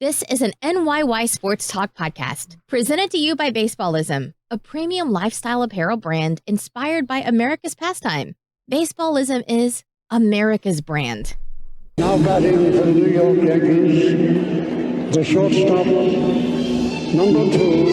This is an NYY Sports Talk podcast presented to you by Baseballism, a premium lifestyle apparel brand inspired by America's pastime. Baseballism is America's brand. Now batting for the New York Yankees, the shortstop, number 2.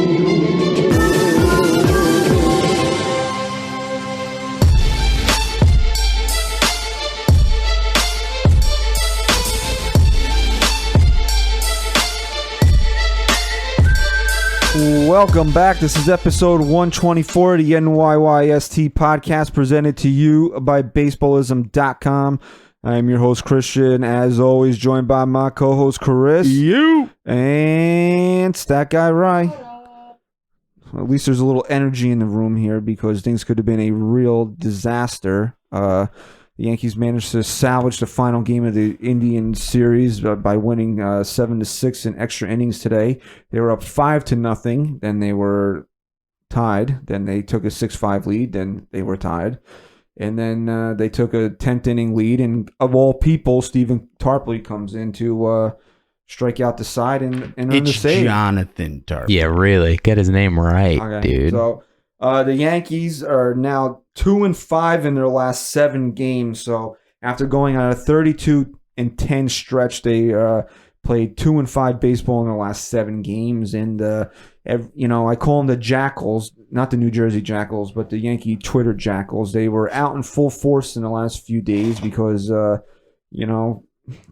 Welcome back. This is episode 124 of the NYYST podcast presented to you by Baseballism.com. I'm your host, Christian, as always, joined by my co-host, Chris. You. And Stat Guy, Rye. At least there's a little energy in the room here because things could have been a real disaster. The Yankees managed to salvage the final game of the Indian series by winning 7-6 in extra innings today. They were up 5-0. Then they were tied. Then they took a 6-5 lead. Then they were tied. And then they took a 10th inning lead. And of all people, Stephen Tarpley comes in to strike out the side and earn the save. It's Jonathan Tarpley. Yeah, really. Get his name right, Okay, dude. So the Yankees are now 2-5 in their last 7 games. So after going on a 32-10 stretch, they played 2-5 baseball in their last 7 games. And I call them the Jackals, not the New Jersey Jackals, but the Yankee Twitter Jackals. They were out in full force in the last few days because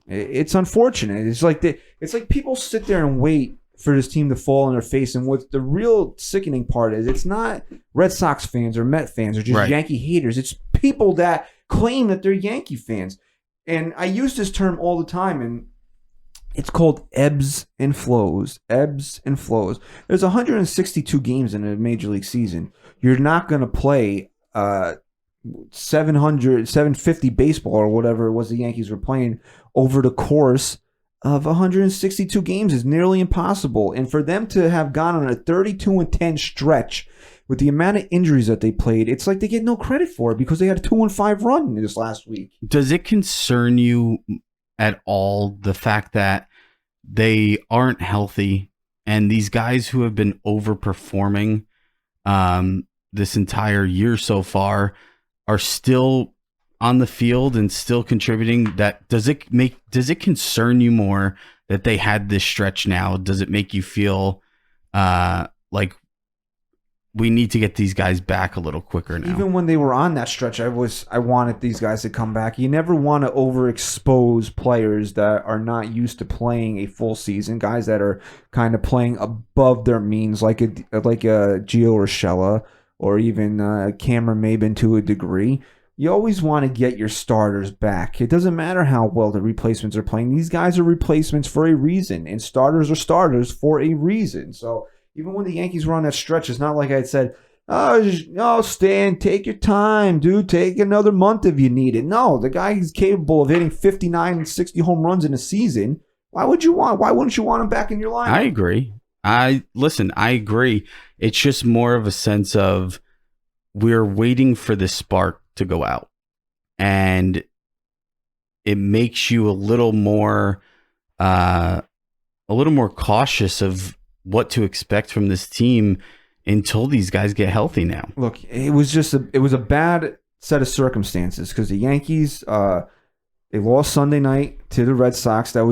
it's unfortunate. It's like people sit there and wait for this team to fall on their face. And what the real sickening part is, it's not Red Sox fans or Met fans or just Yankee haters. It's people that claim that they're Yankee fans. And I use this term all the time, and it's called ebbs and flows. Ebbs and flows. There's 162 games in a Major League season. You're not going to play 750 baseball or whatever it was the Yankees were playing over the course of 162 games is nearly impossible. And for them to have gone on a 32-10 stretch with the amount of injuries that they played, it's like they get no credit for it because they had a 2-5 run this last week. Does it concern you at all the fact that they aren't healthy and these guys who have been overperforming this entire year so far are still on the field and still contributing? That does it concern you more that they had this stretch now? Does it make you feel like we need to get these guys back a little quicker now? Even when they were on that stretch, I wanted these guys to come back. You never want to overexpose players that are not used to playing a full season, guys that are kind of playing above their means, like a Gio Urshela or even Cameron Maybin to a degree. You always want to get your starters back. It doesn't matter how well the replacements are playing. These guys are replacements for a reason, and starters are starters for a reason. So even when the Yankees were on that stretch, it's not like I had said, oh, Stan, take your time, dude. Take another month if you need it. No, the guy is capable of hitting 59 and 60 home runs in a season. Why wouldn't you want him back in your lineup? I agree. I agree. It's just more of a sense of we're waiting for the spark to go out, and it makes you a little more cautious of what to expect from this team until these guys get healthy now. Look, it was a bad set of circumstances because the Yankees they lost Sunday night to the Red Sox. That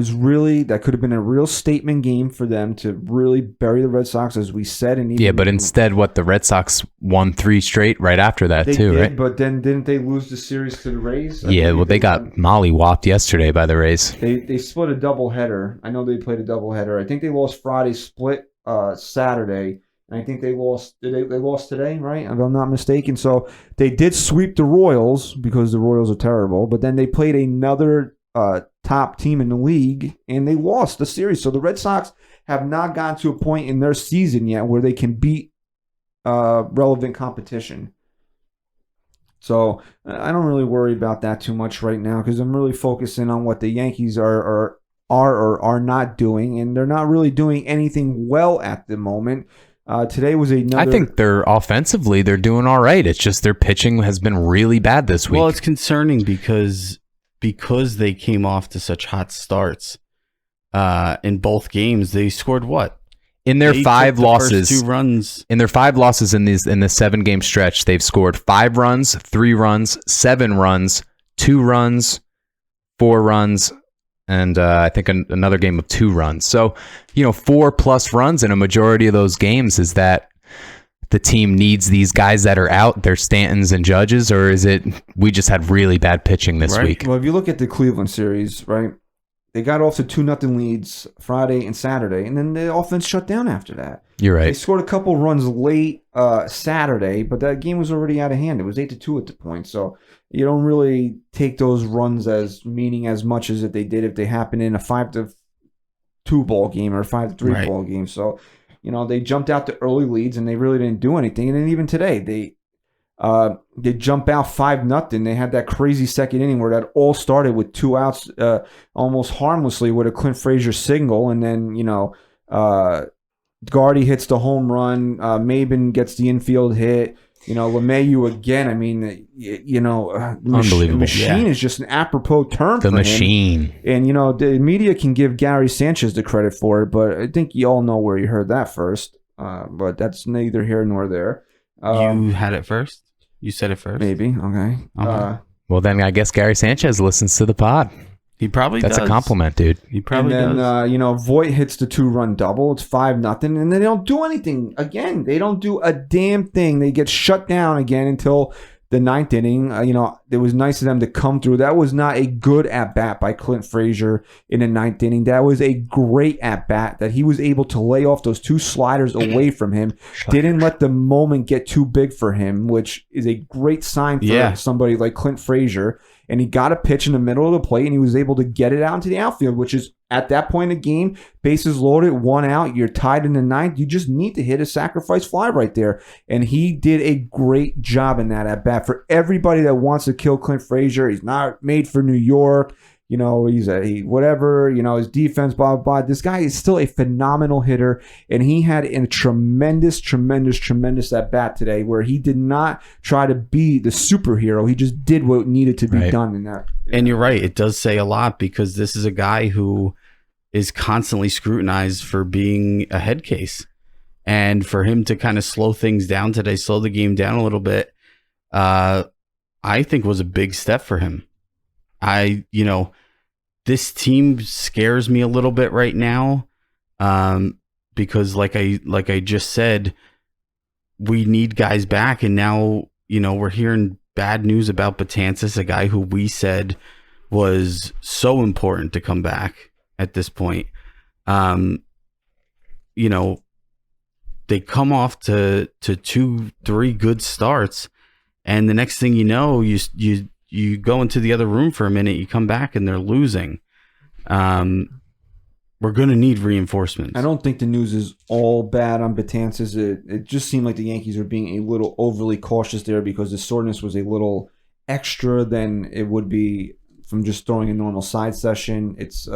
could have been a real statement game for them to really bury the Red Sox, as we said. But instead, the Red Sox won 3 straight right after that too, right? But then didn't they lose the series to the Rays? They got mollywopped yesterday by the Rays. They split a doubleheader. I know they played a doubleheader. I think they lost Friday, split Saturday. And I think they lost. They lost today, right? If I'm not mistaken. So they did sweep the Royals because the Royals are terrible. But then they played another top team in the league, and they lost the series. So the Red Sox have not gotten to a point in their season yet where they can beat relevant competition. So I don't really worry about that too much right now because I'm really focusing on what the Yankees are not doing, and they're not really doing anything well at the moment. Today was another. I think they're offensively, they're doing all right. It's just their pitching has been really bad this week. Well, it's concerning because they came off to such hot starts. in both games. They scored what? In their They five took the first losses, 2 runs. in their 5 losses in this 7-game stretch, they've scored 5 runs, 3 runs, 7 runs, 2 runs, 4 runs, and I think another game of 2 runs. So, 4+ runs in a majority of those games. Is that the team needs these guys that are out, they're Stantons and Judges, or is it we just had really bad pitching this week? Well, if you look at the Cleveland series, right, they got off to 2-0 leads Friday and Saturday, and then the offense shut down after that. You're They right. scored a couple runs late Saturday, but that game was already out of hand. It was 8-2 at the point, so you don't really take those runs as meaning as much as if they did if they happened in a 5-2 ball game or a 5-3 ball game. So, they jumped out to early leads and they really didn't do anything. And then even today, they jump out 5-0. They had that crazy second inning where that all started with 2 outs, almost harmlessly with a Clint Frazier single, and then Gardy hits the home run. Maben gets the infield hit. LeMahieu again. I mean, Unbelievable. Machine is just an apropos term The for machine. him. And the media can give Gary Sanchez the credit for it, but I think you all know where you heard that first. But that's neither here nor there. You had it first? You said it first? Maybe. Okay. Uh-huh. Well, then I guess Gary Sanchez listens to the pod. He probably That's does. a compliment, dude. He probably and then, does. Voit hits the 2-run double. It's 5-0, and they don't do anything. Again, they don't do a damn thing. They get shut down again until the 9th inning. It was nice of them to come through. That was not a good at-bat by Clint Frazier in the 9th inning. That was a great at-bat that he was able to lay off those 2 sliders away from him. Didn't let the moment get too big for him, which is a great sign for somebody like Clint Frazier. And he got a pitch in the middle of the plate, and he was able to get it out into the outfield, which is, at that point in the game, bases loaded, 1 out, you're tied in the 9th. You just need to hit a sacrifice fly right there. And he did a great job in that at-bat. For everybody that wants to kill Clint Frazier, he's not made for New York. He's his defense, blah, blah, blah. This guy is still a phenomenal hitter, and he had a tremendous at-bat today where he did not try to be the superhero. He just did what needed to be done in that. And you're right. It does say a lot because this is a guy who is constantly scrutinized for being a head case. And for him to kind of slow things down today, slow the game down a little bit, I think was a big step for him. This team scares me a little bit right now, because like I just said, we need guys back, and now we're hearing bad news about Betances, a guy who we said was so important to come back at this point. They come off to 2-3 good starts, and the next thing you know, you go into the other room for a minute, you come back and they're losing. We're going to need reinforcements. I don't think the news is all bad on Betances. It just seemed like the Yankees were being a little overly cautious there because the soreness was a little extra than it would be from just throwing a normal side session. It's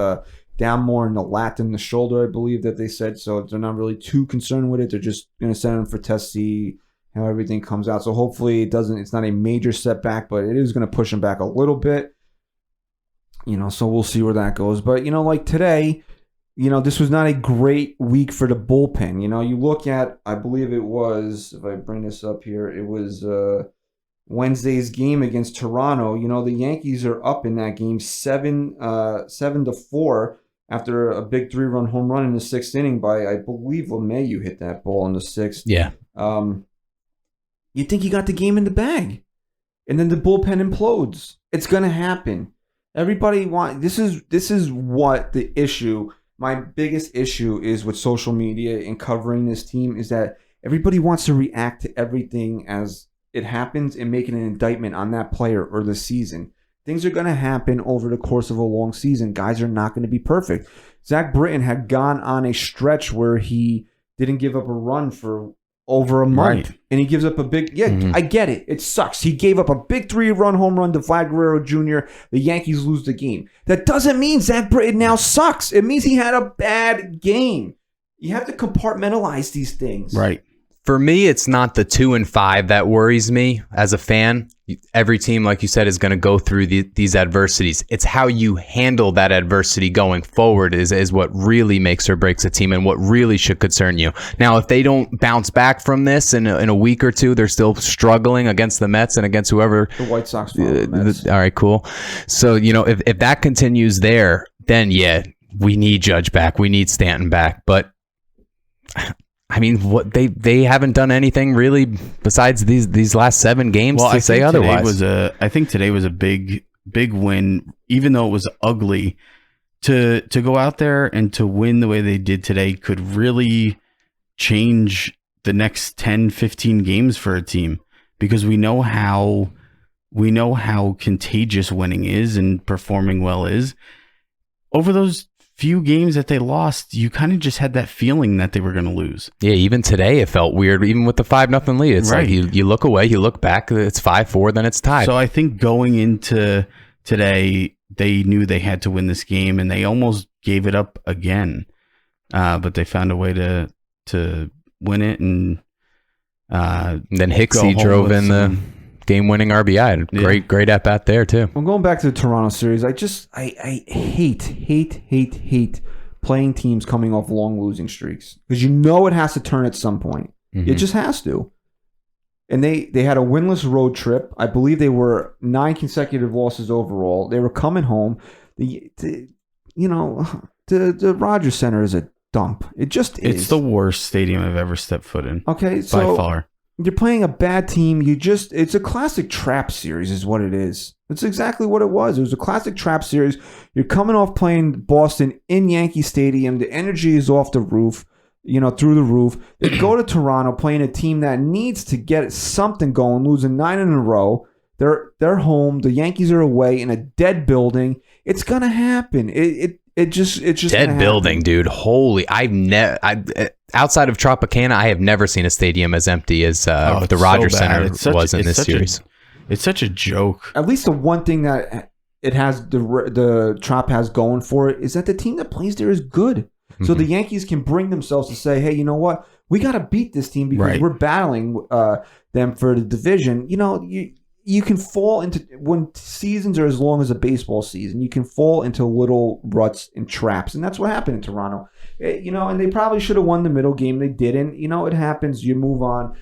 down more in the lat than the shoulder, I believe that they said. So they're not really too concerned with it. They're just going to send him for test, see how everything comes out. So hopefully it's not a major setback, but it is going to push him back a little bit. So we'll see where that goes. But, like today, this was not a great week for the bullpen. You look at, I believe it was, if I bring this up here, it was Wednesday's game against Toronto. The Yankees are up in that game 7-4 after a big 3-run home run in the 6th inning by, I believe, LeMahieu hit that ball in the 6th. Yeah. You think you got the game in the bag, and then the bullpen implodes. It's going to happen. Everybody this is what the issue, my biggest issue is with social media and covering this team, is that everybody wants to react to everything as it happens and making an indictment on that player or the season. Things are going to happen over the course of a long season. Guys are not going to be perfect. Zach Britton had gone on a stretch where he didn't give up a run for over a month. Right. And he gives up a big... Yeah, I get it. It sucks. He gave up a big 3-run home run to Vlad Guerrero Jr. The Yankees lose the game. That doesn't mean Zach Britton now sucks. It means he had a bad game. You have to compartmentalize these things. Right. For me, it's not the 2-5 that worries me as a fan. every team, like you said, is going to go through these adversities. It's how you handle that adversity going forward is what really makes or breaks a team and what really should concern you. Now, if they don't bounce back from this in a week or two, they're still struggling against the Mets and against whoever. The White Sox. The Mets. All right, cool. So, if that continues there, then yeah, we need Judge back. We need Stanton back. But I mean, what they haven't done anything really besides these last 7 games to say otherwise. I think today was a big win, even though it was ugly. To go out there and to win the way they did today could really change the next 10, 15 games for a team, because we know how contagious winning is and performing well is. Over those few games that they lost, you kind of just had that feeling that they were going to lose. Yeah, even today it felt weird, even with the 5-0 lead. It's right. Like you look away, you look back, it's 5-4, then it's tied. So I think going into today, they knew they had to win this game, and they almost gave it up again. But they found a way to win it, and then Hicksy drove in the game-winning RBI. Great at bat there too. Well, going back to the Toronto series, I hate playing teams coming off long losing streaks, because it has to turn at some point. Mm-hmm. It just has to. And they had a winless road trip. I believe they were 9 consecutive losses overall. They were coming home. The Rogers Center is a dump. It just is. It's the worst stadium I've ever stepped foot in. Okay, so by far. You're playing a bad team. It's a classic trap series is what it is. It's exactly what it was. It was a classic trap series. You're coming off playing Boston in Yankee Stadium. The energy is off the roof, through the roof. They go to Toronto playing a team that needs to get something going, losing 9 in a row. They're home. The Yankees are away in a dead building. It's going to happen. It's just dead building, dude. Holy, outside of Tropicana, I have never seen a stadium as empty as the Rogers Center was in this series. It's such a joke. At least the one thing that it has, the Trop has going for it, is that the team that plays there is good. Mm-hmm. So the Yankees can bring themselves to say, hey, you know what? We got to beat this team because we're battling them for the division. You can fall into, when seasons are as long as a baseball season, you can fall into little ruts and traps. And that's what happened in Toronto. And they probably should have won the middle game. They didn't. It happens. You move on.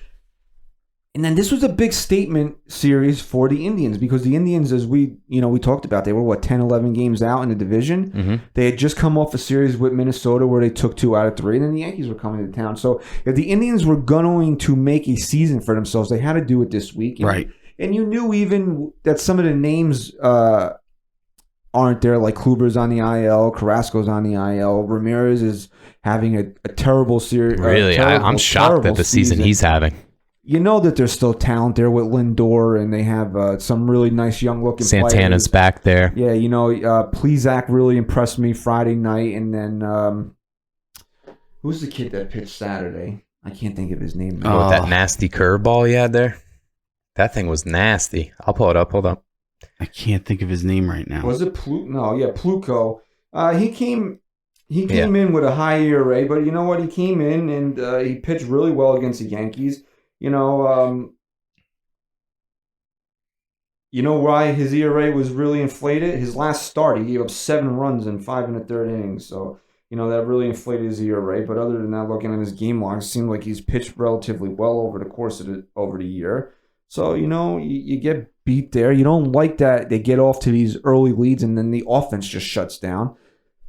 And then this was a big statement series for the Indians, because the Indians, as we talked about, they were 10, 11 games out in the division. Mm-hmm. They had just come off a series with Minnesota where they took 2 out of 3, and then the Yankees were coming to town. So if the Indians were going to make a season for themselves, they had to do it this week. Right. And you knew even that some of the names aren't there, like Kluber's on the IL, Carrasco's on the IL, Ramirez is having a terrible series. Really? I'm shocked at the season he's having. You know that there's still talent there with Lindor, and they have some really nice young-looking players. Santana's back there. Yeah, Plesac really impressed me Friday night, and then who's the kid that pitched Saturday? I can't think of his name. Oh, that nasty curveball he had there? That thing was nasty. I'll pull it up. Hold up. I can't think of his name right now. Was it Pluko? He came in with a high ERA, but you know what? He came in and he pitched really well against the Yankees. You know why his ERA was really inflated? His last start, he gave up 7 runs in 5 1/3 innings. So, that really inflated his ERA. But other than that, looking at his game logs, it seemed like he's pitched relatively well over the course of over the year. So, you get beat there. You don't like that they get off to these early leads and then the offense just shuts down.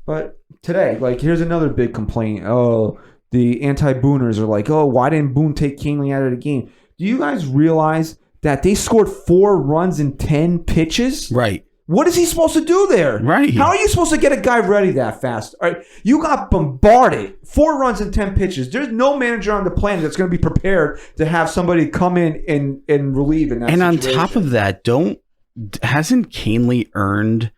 But today, here's another big complaint. Oh, the anti-Booners are like, oh, why didn't Boone take Canely out of the game? Do you guys realize that they scored 4 runs in 10 pitches? Right. What is he supposed to do there? Right. How are you supposed to get a guy ready that fast? All right, you got bombarded. 4 runs in 10 pitches. There's no manager on the planet that's going to be prepared to have somebody come in and relieve in that situation. And on top of that, hasn't Canely earned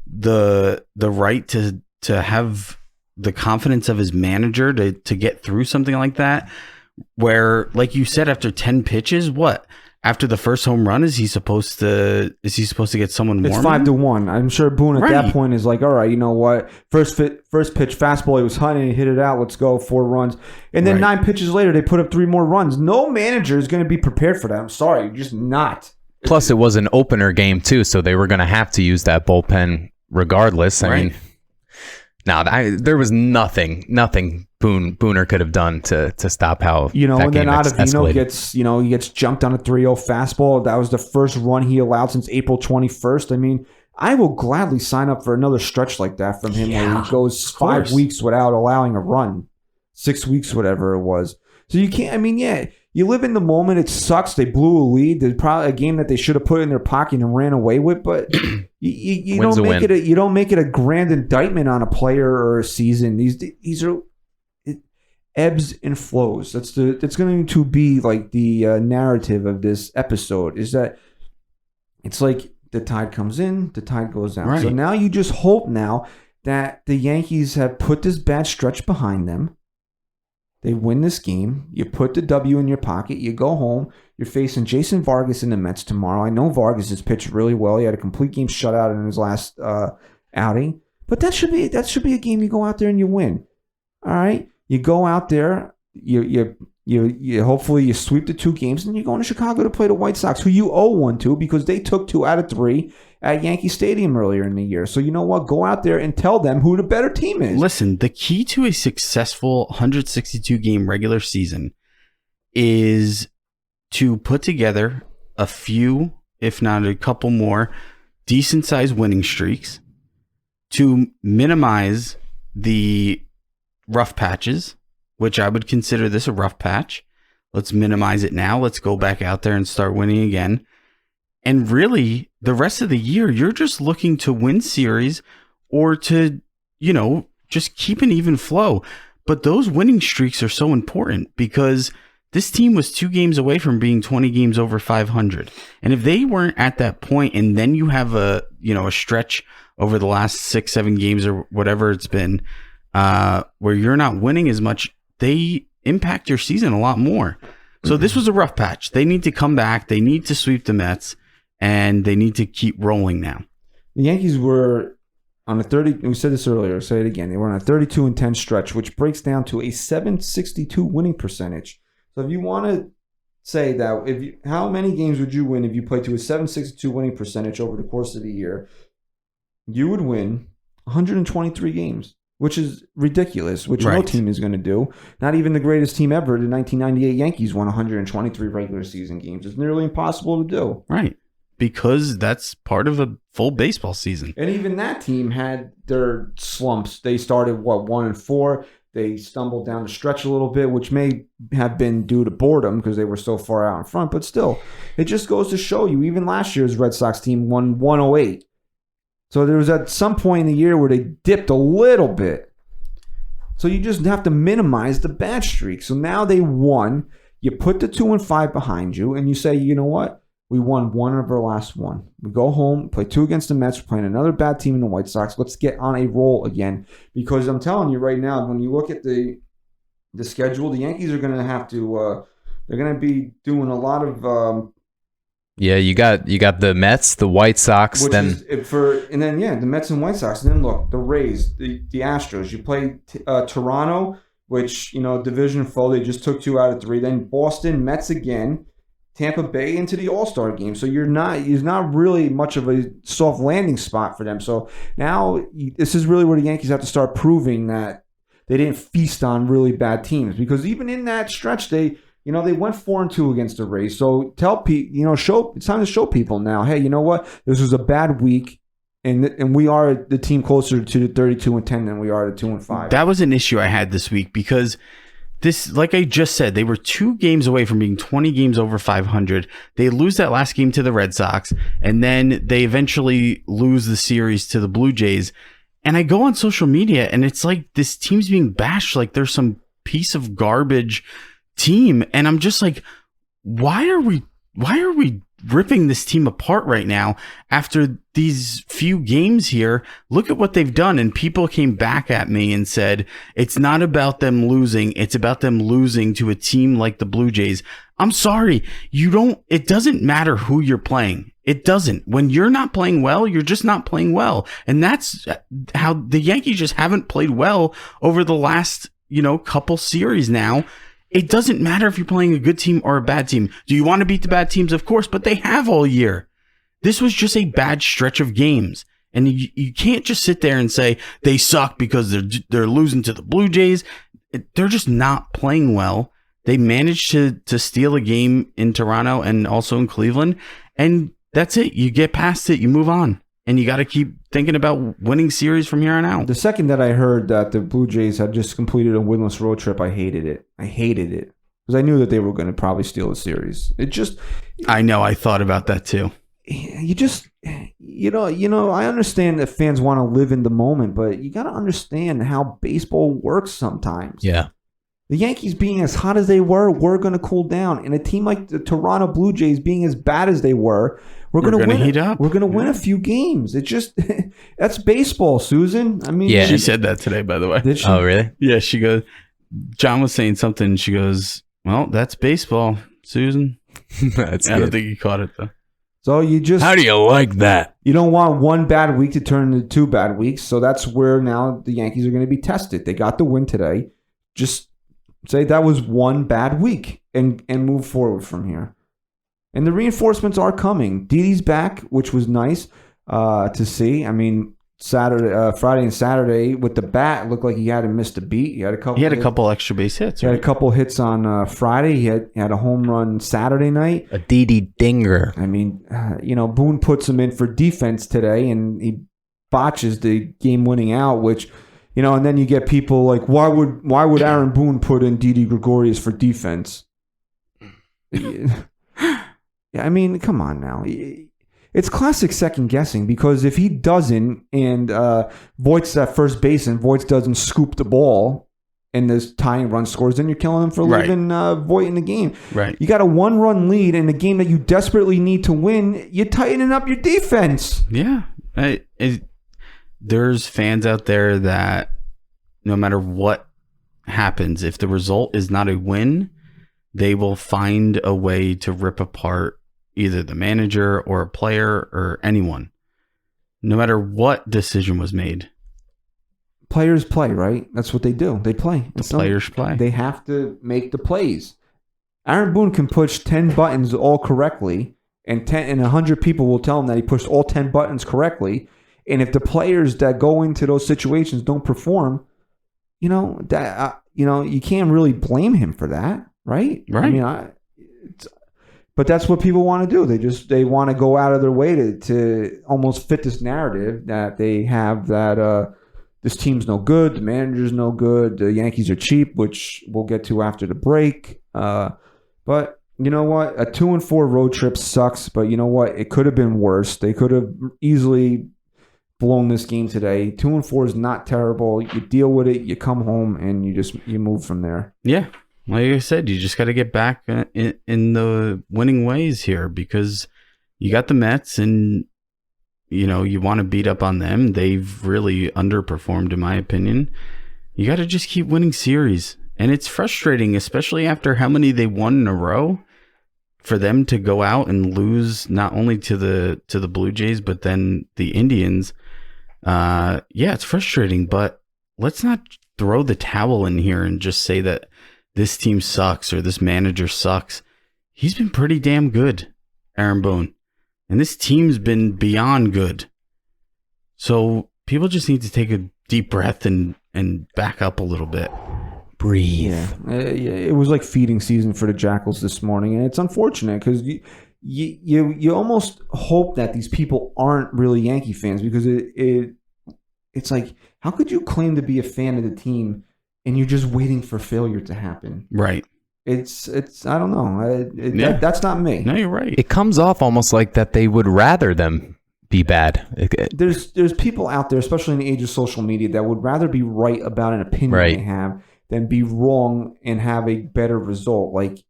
the right to have the confidence of his manager to get through something like that? Where, like you said, after 10 pitches, what? After the first home run, is he supposed to get someone warm? It's 5-1. I'm sure Boone at that point is like, all right, you know what? First pitch fastball, he was hunting, he hit it out. Let's go, 4 runs. And then 9 pitches later, they put up 3 more runs. No manager is going to be prepared for that. I'm sorry, you're just not. Plus, it was an opener game too, so they were going to have to use that bullpen regardless. I mean, there was nothing Booner could have done to stop how and then escalated. he gets jumped on a 3-0 fastball. That was the first run he allowed since April 21st. I mean, I will gladly sign up for another stretch like that from him where he goes 5 weeks without allowing a run, 6 weeks, whatever it was. So you can't. I mean, you live in the moment. It sucks. They blew a lead. There's probably a game that they should have put in their pocket and ran away with. But you don't make it a grand indictment on a player or a season. These are ebbs and flows. That's going to be like the narrative of this episode. Is that it's like the tide comes in, the tide goes out. Right. So now you just hope now that the Yankees have put this bad stretch behind them. They win this game. You put the W in your pocket. You go home. You're facing Jason Vargas in the Mets tomorrow. I know Vargas has pitched really well. He had a complete game shutout in his last outing. But that should be a game you go out there and you win. All right? You go out there. You hopefully you sweep the 2 games, and you're going to Chicago to play the White Sox, who you owe one to because they took 2 out of 3 at Yankee Stadium earlier in the year. So you know what? Go out there and tell them who the better team is. Listen, the key to a successful 162-game regular season is to put together a few, if not a couple more, decent-sized winning streaks, to minimize the rough patches, which I would consider this a rough patch. Let's minimize it now. Let's go back out there and start winning again. And really, the rest of the year, you're just looking to win series or to, just keep an even flow. But those winning streaks are so important because this team was 2 games away from being 20 games over 500. And if they weren't at that point, and then you have a stretch over the last 6-7 games or whatever it's been, where you're not winning as much, they impact your season a lot more. So this was a rough patch. They need to come back. They need to sweep the Mets, and they need to keep rolling now. The Yankees were on a 30. We said this earlier. I'll say it again. They were on a 32-10 stretch, which breaks down to a .762 winning percentage. So if you want to say that, how many games would you win if you played to a .762 winning percentage over the course of the year? You would win 123 games. Which is ridiculous, which no team is going to do. Not even the greatest team ever, the 1998 Yankees, won 123 regular season games. It's nearly impossible to do. Right. Because that's part of a full baseball season. And even that team had their slumps. They started, 1-4. They stumbled down the stretch a little bit, which may have been due to boredom because they were so far out in front. But still, it just goes to show you, even last year's Red Sox team won 108. So there was at some point in the year where they dipped a little bit. So you just have to minimize the bad streak. So now they won. You put the 2-5 behind you, and you say, you know what? We won one of our last one. We go home, play 2 against the Mets. We're playing another bad team in the White Sox. Let's get on a roll again. Because I'm telling you right now, when you look at the schedule, the Yankees are going to have to. They're going to be doing a lot of. You got the Mets, the White Sox, the Mets and White Sox, and then look, the Rays, the Astros. You play Toronto, which division foe. They just took 2 out of 3. Then Boston, Mets again, Tampa Bay into the All-Star game. So you're not really much of a soft landing spot for them. So now this is really where the Yankees have to start proving that they didn't feast on really bad teams, because even in that stretch they went 4-2 against the Rays. So tell people, it's time to show people now, hey, you know what? This was a bad week, and we are the team closer to the 32-10 than we are to 2-5. That was an issue I had this week because this, like I just said, they were 2 games away from being 20 games over 500. They lose that last game to the Red Sox, and then they eventually lose the series to the Blue Jays. And I go on social media, and it's like this team's being bashed like there's some piece of garbage team, and I'm just like, why are we ripping this team apart right now after these few games here? Look at what they've done. And people came back at me and said, it's not about them losing, it's about them losing to a team like the Blue Jays. I'm sorry, it doesn't matter who you're playing. It doesn't. When you're not playing well, you're just not playing well. And that's how the Yankees just haven't played well over the last, couple series now. It doesn't matter if you're playing a good team or a bad team. Do you want to beat the bad teams? Of course, but they have all year. This was just a bad stretch of games. And you can't just sit there and say they suck because they're losing to the Blue Jays. They're just not playing well. They managed to steal a game in Toronto and also in Cleveland. And that's it. You get past it. You move on. And you got to keep thinking about winning series from here on out. The second that I heard that the Blue Jays had just completed a winless road trip, I hated it. Because I knew that they were going to probably steal the series. I know. I thought about that too. I understand that fans want to live in the moment, but you got to understand how baseball works sometimes. Yeah. The Yankees being as hot as they were going to cool down. And a team like the Toronto Blue Jays being as bad as they were, we're going to heat up. We're going to win a few games. It just that's baseball, Susan. I mean, she said that today, by the way. Did she? Oh, really? Yeah, she goes. John was saying something. And she goes, "Well, that's baseball, Susan." That's I don't think he caught it though. So how do you like that? You don't want one bad week to turn into 2 bad weeks. So that's where now the Yankees are going to be tested. They got the win today. Just say that was one bad week and move forward from here. And the reinforcements are coming. Didi's back, which was nice to see. I mean, Friday and Saturday with the bat, looked like he hadn't missed a beat. He had a couple extra base hits. He had a couple hits on Friday. He had a home run Saturday night. A Didi dinger. I mean, Boone puts him in for defense today, and he botches the game-winning out, which, and then you get people like, why would Aaron Boone put in Didi Gregorius for defense? Yeah, I mean, come on now. It's classic second guessing, because if he doesn't and Voigt's at first base and Voigt doesn't scoop the ball and there's tying run scores, then you're killing him for leaving Voigt in the game. Right. You got a 1-run lead in a game that you desperately need to win. You're tightening up your defense. Yeah. There's fans out there that no matter what happens, if the result is not a win, they will find a way to rip apart either the manager or a player or anyone, no matter what decision was made. Players play, right? That's what they do. They play. Players play. They have to make the plays. Aaron Boone can push 10 buttons all correctly, and 100 people will tell him that he pushed all 10 buttons correctly. And if the players that go into those situations don't perform, you can't really blame him for that, right? Right. I mean, but that's what people want to do. They want to go out of their way to almost fit this narrative that they have that this team's no good, the manager's no good, the Yankees are cheap, which we'll get to after the break. But you know what? A 2-4 road trip sucks, but you know what? It could have been worse. They could have easily blown this game today. 2-4 is not terrible. You deal with it, you come home, and you move from there. Yeah. Like I said, you just got to get back in the winning ways here, because you got the Mets and, you want to beat up on them. They've really underperformed, in my opinion. You got to just keep winning series. And it's frustrating, especially after how many they won in a row, for them to go out and lose not only to the Blue Jays, but then the Indians. Yeah, it's frustrating, but let's not throw the towel in here and just say that this team sucks or this manager sucks. He's been pretty damn good, Aaron Boone. And this team's been beyond good. So people just need to take a deep breath and back up a little bit. Breathe. Yeah. It was like feeding season for the Jackals this morning. And it's unfortunate because you almost hope that these people aren't really Yankee fans, because it's like, how could you claim to be a fan of the team and you're just waiting for failure to happen? Right. It's I don't know. That's not me. No, you're right. It comes off almost like that they would rather them be bad. There's people out there, especially in the age of social media, that would rather be right about an opinion they have than be wrong and have a better result. Like,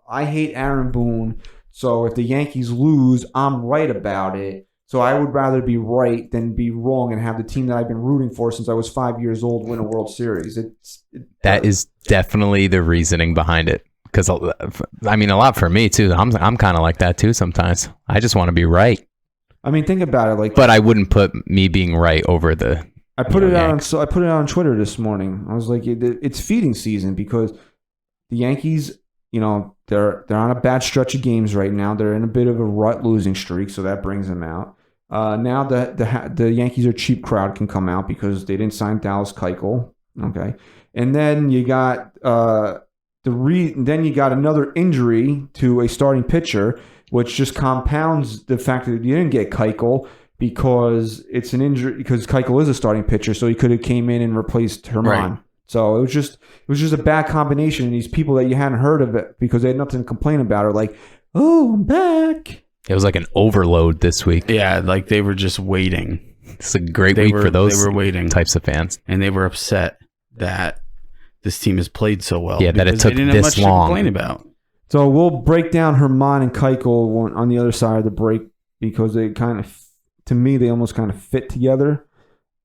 I hate Aaron Boone, so if the Yankees lose, I'm right about it. So I would rather be right than be wrong and have the team that I've been rooting for since I was 5 years old win a World Series. That is definitely the reasoning behind it. Because, I mean, a lot for me, too. I'm kind of like that, too, sometimes. I just want to be right. I mean, think about it. But I wouldn't put me being right over the... I put it out on Twitter this morning. I was like, it's feeding season, because The Yankees, they're on a bad stretch of games right now. They're in a bit of a rut losing streak, so that brings them out. Now the Yankees are cheap crowd can come out because they didn't sign Dallas Keuchel. Okay, and then you got then you got another injury to a starting pitcher, which just compounds the fact that you didn't get Keuchel because it's an injury because Keuchel is a starting pitcher, so he could have came in and replaced Herman. Right. So it was just a bad combination. And these people that you hadn't heard of it because they had nothing to complain about are like, oh, I'm back. It was like an overload this week. Yeah, like they were just waiting. It's a great week for those they were waiting. types of fans. And they were upset that this team has played so well. Yeah, that it took they didn't have this much long. to complain about. So we'll break down Herman and Keuchel on the other side of the break because they kind of, to me, they almost kind of fit together.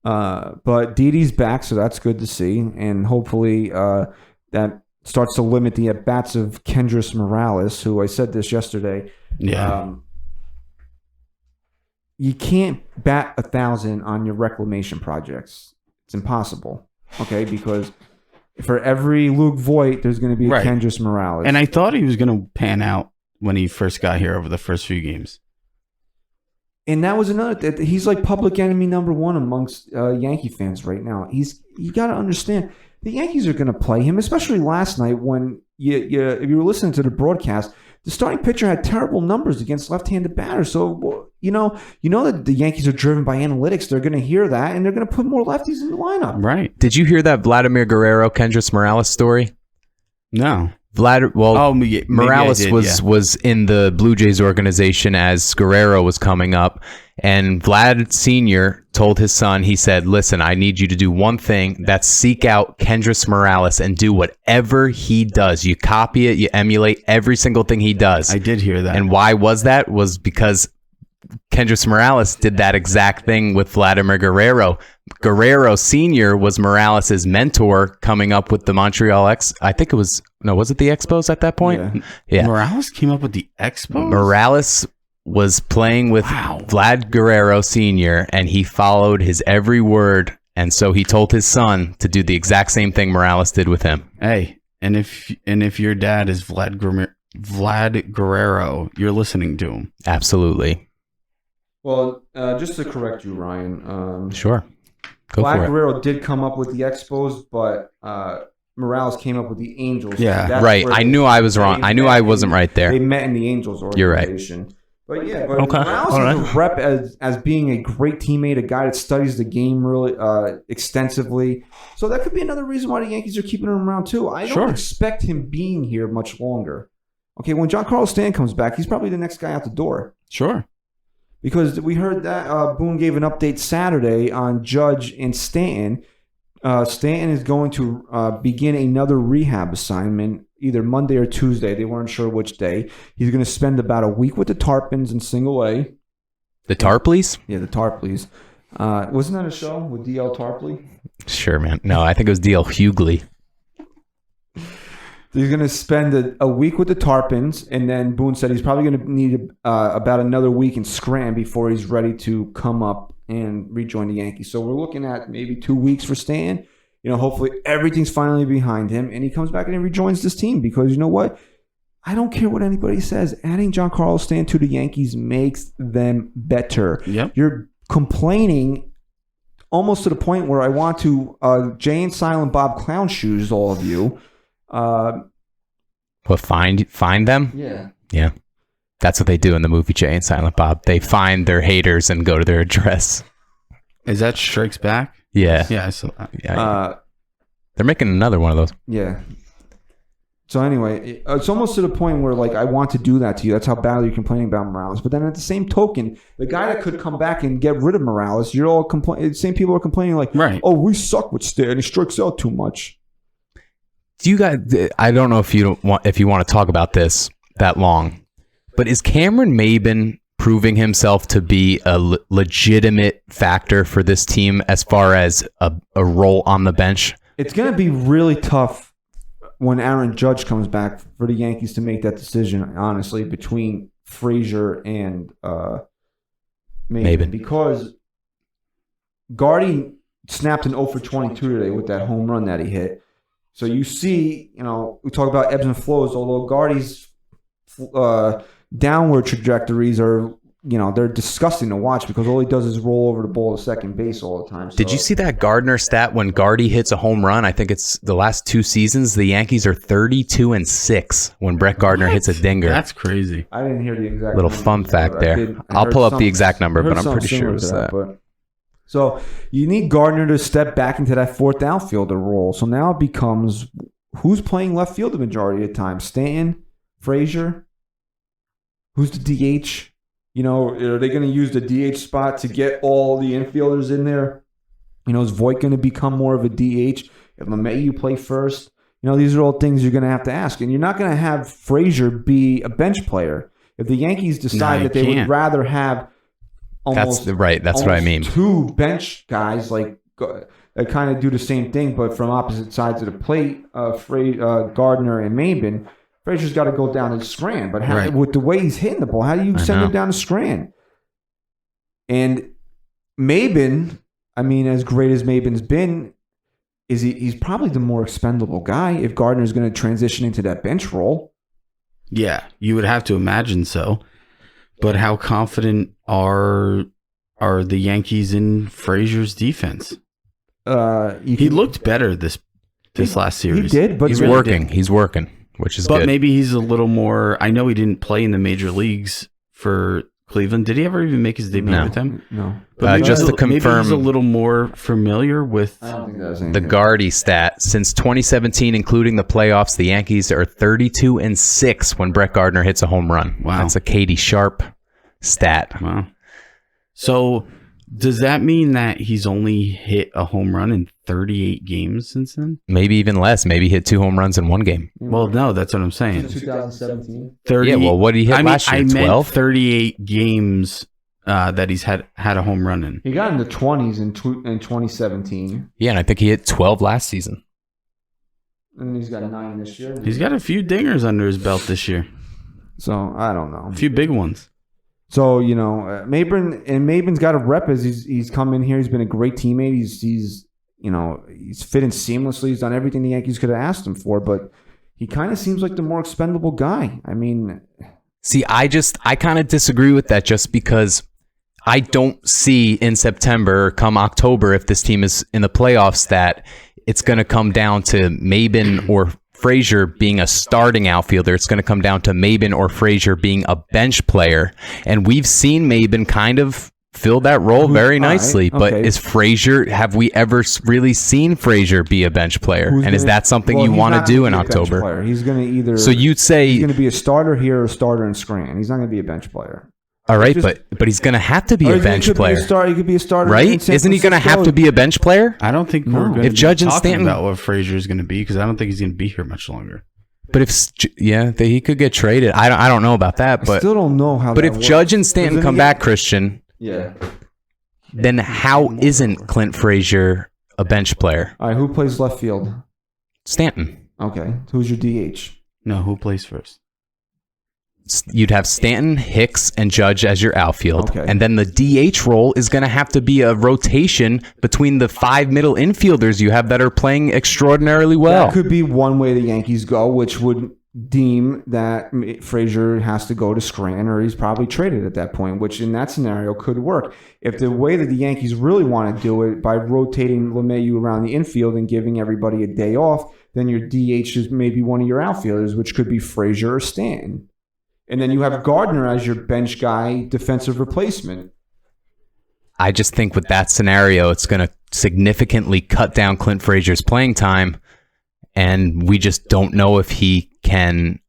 But Didi's back, so that's good to see. And hopefully that starts to limit the at-bats of Kendrys Morales, who I said this yesterday. Yeah. You can't bat 1,000 on your reclamation projects. It's impossible, okay? Because for every Luke Voigt, there's going to be a Right. Kendrys Morales. And I thought he was going to pan out when he first got here over the first few games. And that was another. He's like public enemy number one amongst Yankee fans right now. You got to understand the Yankees are going to play him, especially last night when if you were listening to the broadcast, the starting pitcher had terrible numbers against left-handed batters. So you know that the Yankees are driven by analytics. They're going to hear that and they're going to put more lefties in the lineup. Right. Did you hear that Vladimir Guerrero, Kendrys Morales story? No. Morales was in the Blue Jays organization as Guerrero was coming up, and Vlad Sr. told his son, he said, listen, I need you to do one thing, that's seek out Kendrys Morales and do whatever he does. You copy it, you emulate every single thing he does. I did hear that. And why was that? Was because Kendrys Morales did that exact thing with Vladimir Guerrero. Guerrero Sr. was Morales' mentor coming up with the Montreal I think it was, was it the Expos at that point? Yeah. Morales came up with the Expos? Morales was playing with Vlad Guerrero Sr. and he followed his every word. And so he told his son to do the exact same thing Morales did with him. Hey, and if your dad is Vlad Guerrero, you're listening to him. Absolutely. Well, just to correct you, Ryan. Sure. Go Vlad for it. Guerrero did come up with the Expos, but Morales came up with the Angels. Yeah. That's Right. where I knew I was wrong. I knew I wasn't right there. They met in the Angels You're right. organization. But yeah, Okay. Morales is a rep as being a great teammate, a guy that studies the game really extensively. So that could be another reason why the Yankees are keeping him around too. I don't expect him being here much longer. Okay, when Giancarlo Stanton comes back, he's probably the next guy out the door. Sure. Because we heard that Boone gave an update Saturday on Judge and Stanton. Stanton is going to begin another rehab assignment either Monday or Tuesday. They weren't sure which day. He's going to spend about a week with the Tarpons in Single A. The Tarpleys? Yeah, the Tarpleys. Wasn't that a show with D.L. Tarpley? Sure, man. No, I think it was D.L. Hughley. He's going to spend a week with the Tarpons, and then Boone said he's probably going to need about another week in Scranton before he's ready to come up and rejoin the Yankees. So we're looking at maybe 2 weeks for Stan. Hopefully everything's finally behind him, and he comes back and he rejoins this team because you know what? I don't care what anybody says. Adding Giancarlo Stanton to the Yankees makes them better. Yep. You're complaining almost to the point where I want to Jay and Silent Bob clown shoes all of you. What, find them? Yeah. Yeah. That's what they do in the movie Jay and Silent Bob. They find their haters and go to their address. Is that Strikes Back? Yeah. Yeah, I saw that. Yeah. They're making another one of those. Yeah. So anyway, it's almost to the point where I want to do that to you. That's how badly you're complaining about Morales. But then at the same token, the guy that could come back and get rid of Morales, you're all complaining. The same people are complaining right. Oh, we suck with Stan. He strikes out too much. Do you guys? I don't know if you want to talk about this that long, but is Cameron Maben proving himself to be a legitimate factor for this team as far as a role on the bench? It's going to be really tough when Aaron Judge comes back for the Yankees to make that decision, honestly, between Frazier and Maben. Because Gardy snapped an 0 for 22 today with that home run that he hit. So you see, we talk about ebbs and flows, although Gardy's downward trajectories are, they're disgusting to watch because all he does is roll over the ball to second base all the time. So, Did you see that Gardner stat when Gardy hits a home run? I think it's the last 2 seasons. The Yankees are 32-6 when Brett Gardner hits a dinger. That's crazy. I didn't hear the exact Little number, fun fact but there. I'll pull up the exact number, but I'm pretty sure it was that. So you need Gardner to step back into that fourth outfielder role. So now it becomes who's playing left field the majority of the time? Stanton, Frazier. Who's the DH? Are they going to use the DH spot to get all the infielders in there? Is Voit going to become more of a DH? If LeMahieu play first? These are all things you're going to have to ask. And you're not going to have Frazier be a bench player. If the Yankees decide that they would rather have That's what I mean. 2 bench guys that kind of do the same thing, but from opposite sides of the plate, Gardner and Maben. Frazier's got to go down to Scranton, but with the way he's hitting the ball, how do you send him down to Scranton? And Maben, as great as Maben's been, he's probably the more expendable guy if Gardner's going to transition into that bench role. Yeah, you would have to imagine so. But how confident are the Yankees in Frazier's defense? He looked better this last series. He did, but he's working. He's working. Which is but good. Maybe he's a little more. I know he didn't play in the major leagues for Cleveland. Did he ever even make his debut with them? No. But just to confirm, maybe he's a little more familiar with the Gardy stat. Since 2017, including the playoffs, the Yankees are 32-6 when Brett Gardner hits a home run. Wow, that's a Katie Sharp stat. Wow. So does that mean that he's only hit a home run in 38 games since then? Maybe even less. Maybe he hit 2 home runs in 1 game. Well, no, that's what I'm saying. 2017. 30, yeah, well, what did he hit last year? 12? I meant 38 games that he's had a home run in. He got in the 20s in 2017. Yeah, and I think he hit 12 last season. And he's got 9 this year. He's got a few dingers under his belt this year. So, I don't know. A few big ones. So, Maben's got a rep as he's come in here. He's been a great teammate. He's fit in seamlessly. He's done everything the Yankees could have asked him for, but he kind of seems like the more expendable guy. See, I kind of disagree with that just because I don't see in September or come October, if this team is in the playoffs, that it's going to come down to Maben or Frazier being a starting outfielder. It's going to come down to Maben or Frazier being a bench player. And we've seen Maben kind of fill that role very nicely. But is Frazier, have we ever really seen Frazier be a bench player? Is that something you want to do in October? He's going to either... So you'd say... He's going to be a starter here or a starter in Scranton. He's not going to be a bench player. All right, but he's going to have to be a bench player. He could be a starter, right? Isn't he going to have to be a bench player? I don't think we're going to be Judge and talking Stanton, about what Frazier is going to be because I don't think he's going to be here much longer. But he could get traded. I don't know about that, but I still don't know how. But if Judge and Stanton come back, Christian, then how isn't Clint Frazier a bench player? All right, who plays left field? Stanton. Okay, who's your DH? No, who plays first? You'd have Stanton, Hicks, and Judge as your outfield. Okay. And then the DH role is going to have to be a rotation between the 5 middle infielders you have that are playing extraordinarily well. That could be one way the Yankees go, which would deem that Frazier has to go to Scranton or he's probably traded at that point, which in that scenario could work. If the way that the Yankees really want to do it by rotating LeMahieu around the infield and giving everybody a day off, then your DH is maybe one of your outfielders, which could be Frazier or Stanton. And then you have Gardner as your bench guy, defensive replacement. I just think with that scenario, it's going to significantly cut down Clint Frazier's playing time. And we just don't know if he can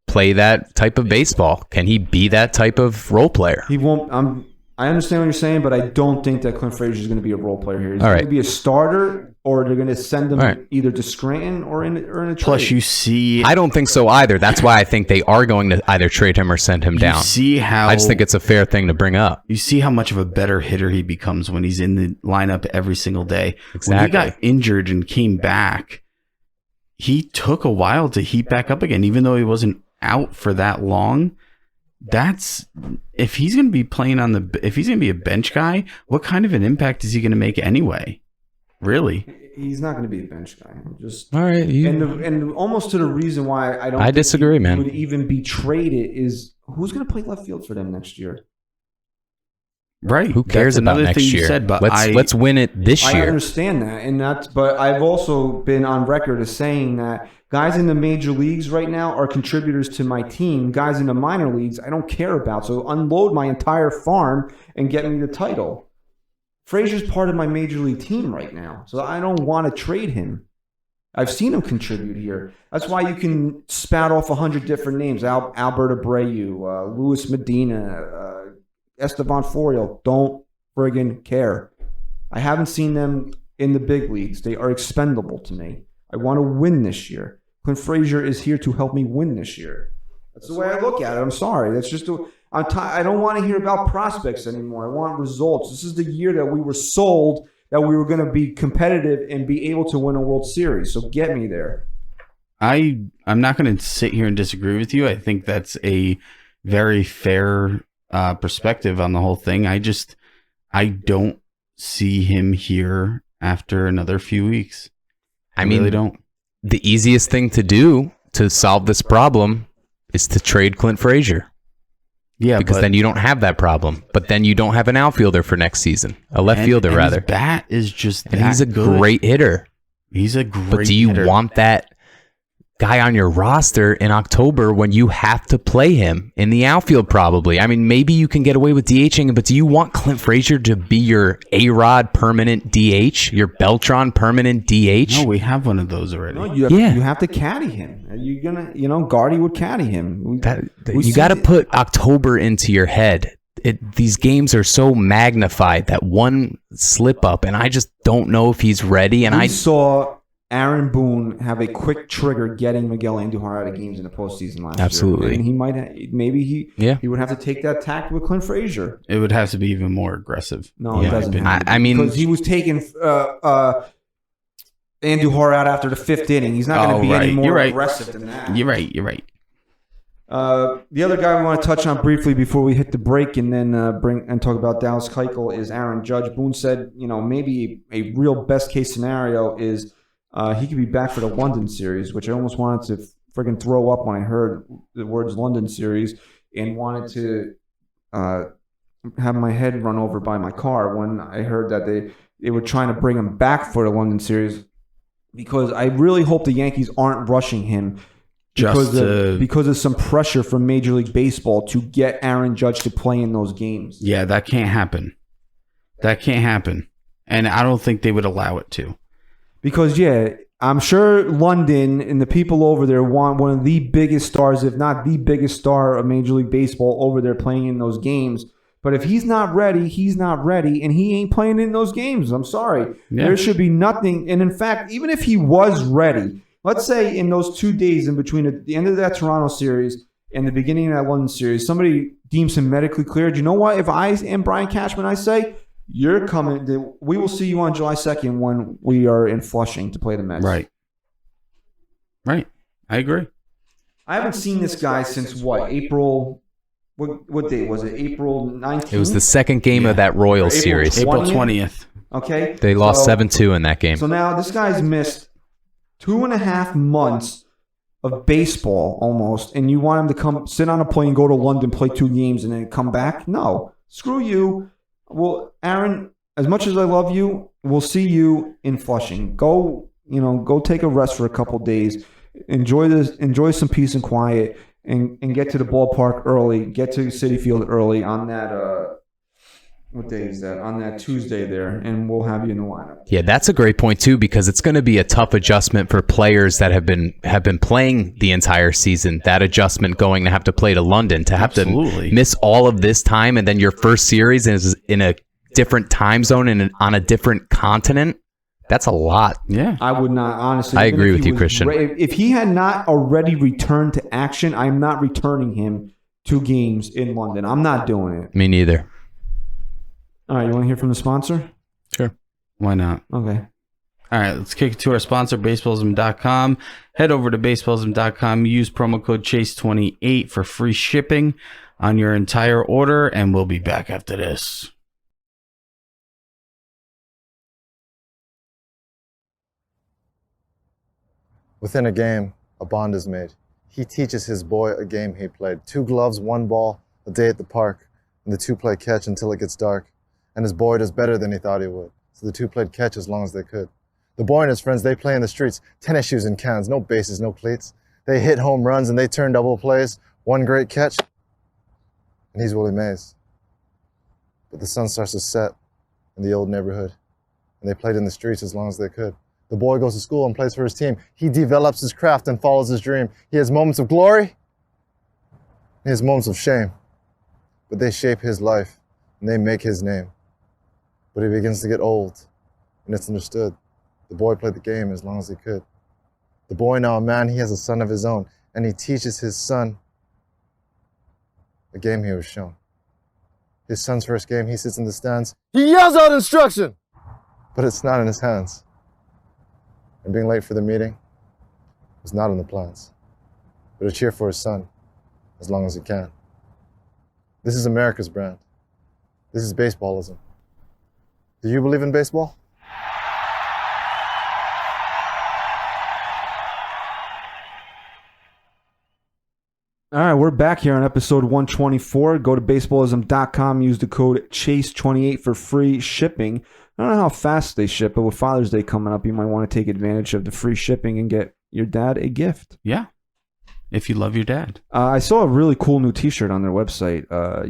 play that type of baseball. Can he be that type of role player? He won't. I understand what you're saying, but I don't think that Clint Frazier is going to be a role player here. He's going to be a starter, or they're going to send him either to Scranton or in a trade. Plus, you see... I don't think so either. That's why I think they are going to either trade him or send him down. See how... I just think it's a fair thing to bring up. You see how much of a better hitter he becomes when he's in the lineup every single day. Exactly. When he got injured and came back, he took a while to heat back up again, even though he wasn't out for that long. That's if he's going to be playing if he's going to be a bench guy, what kind of an impact is he going to make anyway? Really? He's not going to be a bench guy. I'm just All right. and almost to the reason why I don't. I think disagree, he man. Would even be traded is who's going to play left field for them next year. Right. Who cares That's about another next thing year? You said, but let's win it this I year. understand that, and that's. But I've also been on record as saying that guys in the major leagues right now are contributors to my team. Guys in the minor leagues, I don't care about. So unload my entire farm and get me the title. Frazier's part of my major league team right now, so I don't want to trade him. I've seen him contribute here. That's why you can spout off 100 different names: Albert Abreu, Luis Medina. Esteban Florial, don't friggin' care. I haven't seen them in the big leagues. They are expendable to me. I want to win this year. Clint Frazier is here to help me win this year. That's the way I look at it. I'm sorry. That's just I don't want to hear about prospects anymore. I want results. This is the year that we were sold that we were going to be competitive and be able to win a World Series. So get me there. I'm not going to sit here and disagree with you. I think that's a very fair perspective on the whole thing. I don't see him here after another few weeks. I mean, really don't. The easiest thing to do to solve this problem is to trade Clint Frazier. Yeah, because then you don't have that problem. But then you don't have an outfielder for next season, a left fielder rather. His bat is just and he's a good. Great hitter. He's a great. But do you hitter. want that guy on your roster in October when you have to play him in the outfield? Probably. I mean, maybe you can get away with DHing him, but do you want Clint Frazier to be your A-Rod permanent DH, your Beltron permanent DH? No, we have one of those already. No, you have to caddy him. You're gonna, Gardy would caddy him. You got to put October into your head. These games are so magnified that one slip up, and I just don't know if he's ready. And I saw Aaron Boone have a quick trigger getting Miguel Andujar out of games in the postseason last year. Absolutely. And he might he would have to take that tack with Clint Frazier. It would have to be even more aggressive. No, it doesn't. I mean, because he was taking Andujar out after the fifth inning. He's not going to be any more aggressive than that. You're right. The other guy we want to touch on briefly before we hit the break and then talk about Dallas Keuchel is Aaron Judge. Boone said, maybe a real best case scenario is he could be back for the London series, which I almost wanted to friggin' throw up when I heard the words London series and wanted to have my head run over by my car when I heard that they were trying to bring him back for the London series, because I really hope the Yankees aren't rushing him because of some pressure from Major League Baseball to get Aaron Judge to play in those games. Yeah, that can't happen. And I don't think they would allow it to. Because, I'm sure London and the people over there want one of the biggest stars, if not the biggest star of Major League Baseball over there playing in those games. But if he's not ready, he's not ready, and he ain't playing in those games. I'm sorry. Yeah. There should be nothing. And in fact, even if he was ready, let's say in those 2 days in between the end of that Toronto series and the beginning of that London series, somebody deems him medically cleared. You know what? If I am Brian Cashman, I say, you're coming. We will see you on July 2nd when we are in Flushing to play the Mets. Right. I agree. I haven't seen this guy since what? April. What date was it? April 19th? It was the second game of that Royals series. April 20th. Okay. They lost 7-2 in that game. So now this guy's missed 2.5 months of baseball almost, and you want him to come sit on a plane, go to London, play 2 games, and then come back? No. Screw you. Well, Aaron, as much as I love you, we'll see you in Flushing. Go take a rest for a couple days. Enjoy some peace and quiet, and get to the ballpark early. Get to Citi Field early on that. What day is that? On that Tuesday there, and we'll have you in the lineup. Yeah, that's a great point too, because it's going to be a tough adjustment for players that have been playing the entire season. That adjustment going to have to play to London, to have to miss all of this time, and then your first series is in a different time zone and on a different continent. That's a lot. Yeah, I would not, honestly. I agree with you, Christian. If he had not already returned to action, I'm not returning him 2 games in London. I'm not doing it. Me neither. All right, you want to hear from the sponsor? Sure. Why not? Okay. All right, let's kick it to our sponsor, Baseballism.com. Head over to Baseballism.com. Use promo code CHASE28 for free shipping on your entire order, and we'll be back after this. Within a game, a bond is made. He teaches his boy a game he played. 2 gloves, 1 ball, a day at the park, and the 2 play catch until it gets dark. And his boy does better than he thought he would. So the 2 played catch as long as they could. The boy and his friends, they play in the streets, tennis shoes and cans, no bases, no cleats. They hit home runs and they turn double plays. 1 great catch, and he's Willie Mays. But the sun starts to set in the old neighborhood, and they played in the streets as long as they could. The boy goes to school and plays for his team. He develops his craft and follows his dream. He has moments of glory, he has moments of shame, but they shape his life and they make his name. But he begins to get old, and it's understood. The boy played the game as long as he could. The boy, now a man, he has a son of his own, and he teaches his son a game he was shown. His son's first game, he sits in the stands. He yells out instruction, but it's not in his hands. And being late for the meeting was not in the plans, but a cheer for his son as long as he can. This is America's brand. This is baseballism. Do you believe in baseball? All right, we're back here on episode 124. Go to baseballism.com, use the code CHASE28 for free shipping. I don't know how fast they ship, but with Father's Day coming up, you might want to take advantage of the free shipping and get your dad a gift. Yeah, if you love your dad. I saw a really cool new T-shirt on their website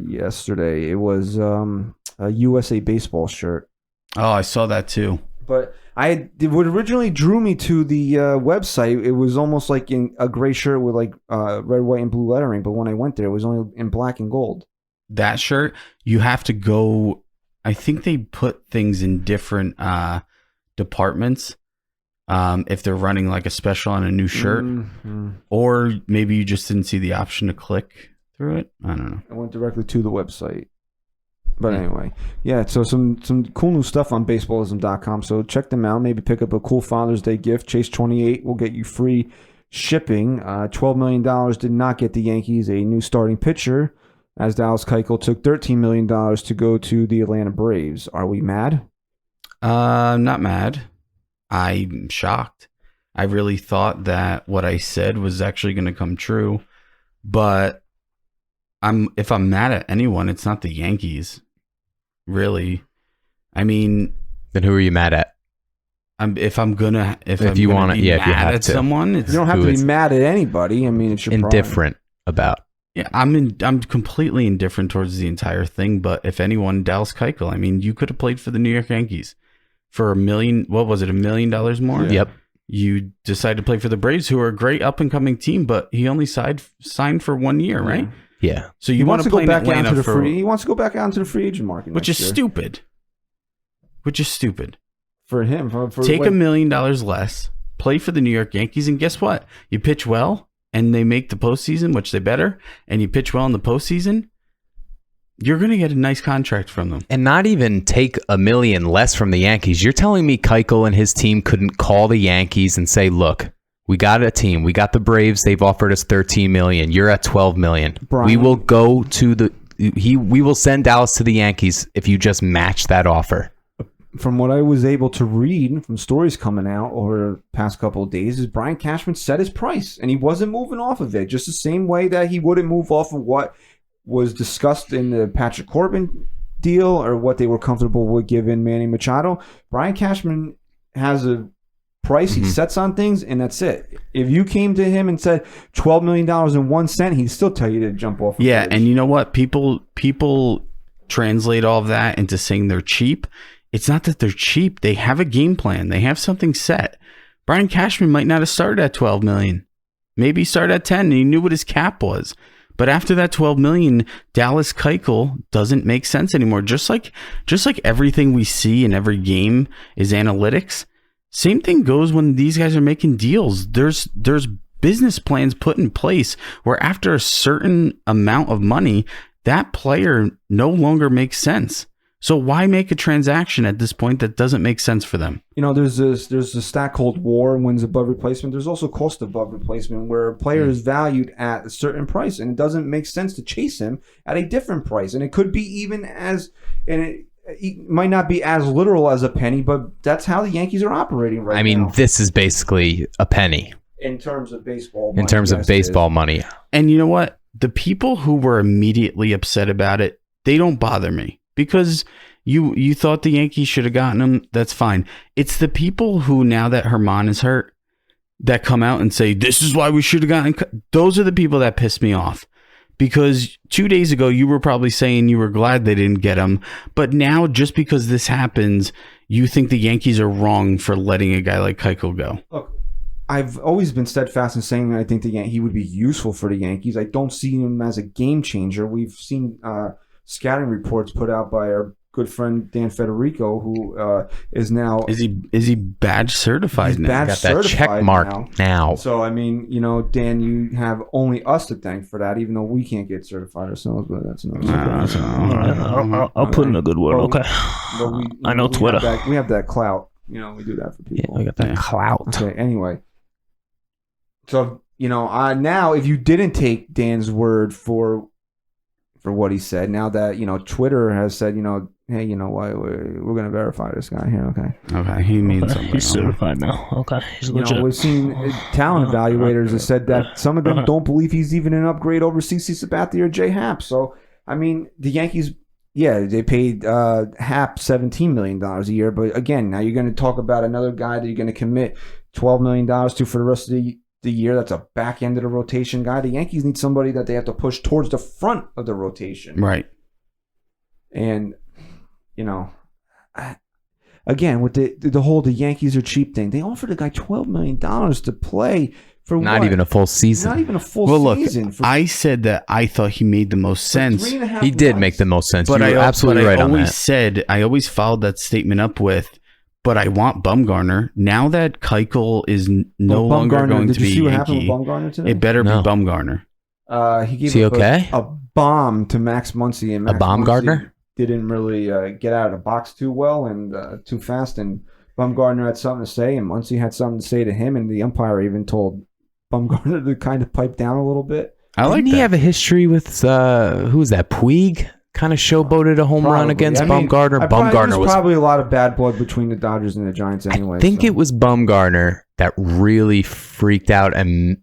yesterday. It was a USA Baseball shirt. Oh, I saw that too. But what originally drew me to the website, it was almost like in a gray shirt with like red, white, and blue lettering. But when I went there, it was only in black and gold. That shirt, you have to go. I think they put things in different departments. If they're running like a special on a new shirt, or maybe you just didn't see the option to click through it. I don't know. I went directly to the website. But anyway, yeah, so some cool new stuff on baseballism.com. So check them out. Maybe pick up a cool Father's Day gift. Chase28 will get you free shipping. $12 million did not get the Yankees a new starting pitcher, as Dallas Keuchel took $13 million to go to the Atlanta Braves. Are we mad? Not mad. I'm shocked. I really thought that what I said was actually going to come true. But if I'm mad at anyone, it's not the Yankees. Really, I mean, then who are you mad at? If you want to, if you have at to. someone, You don't have to be mad at anybody. I mean, it's your indifferent about. Yeah, I'm completely indifferent towards the entire thing. But if anyone, Dallas Keuchel, I mean, you could have played for the New York Yankees for $1 million. What was it? $1 million more? Yep. You decided to play for the Braves, who are a great up and coming team, but he only signed for 1 year, right? Yeah. So you want to play go back in Atlanta out to the free. He wants to go back out into the free agent market, which is stupid. Which is stupid for him. Take $1 million less, play for the New York Yankees, and guess what? You pitch well, and they make the postseason, which they better, and you pitch well in the postseason. You're going to get a nice contract from them, and not even take $1 million less from the Yankees. You're telling me Keuchel and his team couldn't call the Yankees and say, "Look, we got a team. We got the Braves. They've offered us $13 million. You're at $12 million. Brian, we will go to we will send Dallas to the Yankees if you just match that offer." From what I was able to read from stories coming out over the past couple of days, is Brian Cashman set his price, and he wasn't moving off of it. Just the same way that he wouldn't move off of what was discussed in the Patrick Corbin deal or what they were comfortable with giving Manny Machado. Brian Cashman has a price he sets on things, and that's it. If you came to him and said $12 million and 1 cent, he'd still tell you to jump off. Yeah, and you know what? People translate all of that into saying they're cheap. It's not that they're cheap. They have a game plan. They have something set. Brian Cashman might not have started at $12 million. Maybe he started at 10 and he knew what his cap was. But after that $12 million, Dallas Keuchel doesn't make sense anymore. Just like everything we see in every game is analytics. Same thing goes when these guys are making deals. There's business plans put in place where after a certain amount of money, that player no longer makes sense. So why make a transaction at this point that doesn't make sense for them? You know, there's a stat called WAR, wins above replacement. There's also cost above replacement, where a player is valued at a certain price, and it doesn't make sense to chase him at a different price. And it could be even it might not be as literal as a penny, but that's how the Yankees are operating right now. I mean, this is basically a penny. in terms of baseball. In terms of baseball money. And you know what? The people who were immediately upset about it, they don't bother me because you thought the Yankees should have gotten him. That's fine. It's the people who, now that Herman is hurt, that come out and say, this is why we should have gotten. Those are the people that piss me off. Because 2 days ago, you were probably saying you were glad they didn't get him. But now, just because this happens, you think the Yankees are wrong for letting a guy like Keuchel go. Look, I've always been steadfast in saying that I think he would be useful for the Yankees. I don't see him as a game changer. We've seen scouting reports put out by our good friend Dan Federico, who is now is he badge certified now? Badge got that check mark now. So I mean, Dan, you have only us to thank for that, even though we can't get certified ourselves. But that's I'll put in a good word. Okay, I know Twitter. We have that clout. We do that for people. Yeah, we got that clout. Okay. Anyway, so now if you didn't take Dan's word for what he said, now that Twitter has said, hey, you know what, we're going to verify this guy here. Okay, he means something. He's certified now. Okay, he's legit. We've seen talent evaluators have said that some of them don't believe he's even an upgrade over CC Sabathia or Jay Happ. So I mean, the Yankees, they paid Happ $17 million a year, but again, now you're going to talk about another guy that you're going to commit $12 million to for the rest of the year. That's a back end of the rotation guy. The Yankees need somebody that they have to push towards the front of the rotation. Right. And, again, with the whole the Yankees are cheap thing, they offered a guy $12 million to play for not even a full season. Not even a full season. Look, I said that I thought he made the most sense. He did make the most sense. But you were absolutely right on that. I always followed that statement up with, but I want Bumgarner. Now that Keuchel is no longer going to be Yankee, happened with Bumgarner today? It better be Bumgarner. He gave a bomb to Max Muncy. And Max a Baumgartner? Didn't really get out of the box too well and too fast. And Bumgarner had something to say, and Muncy had something to say to him. And the umpire even told Bumgarner to kind of pipe down a little bit. Didn't he have a history with, who was that, Puig? Kind of showboated a home run against Bumgarner. Bumgarner was probably a lot of bad blood between the Dodgers and the Giants anyway. I think it was Bumgarner that really freaked out, and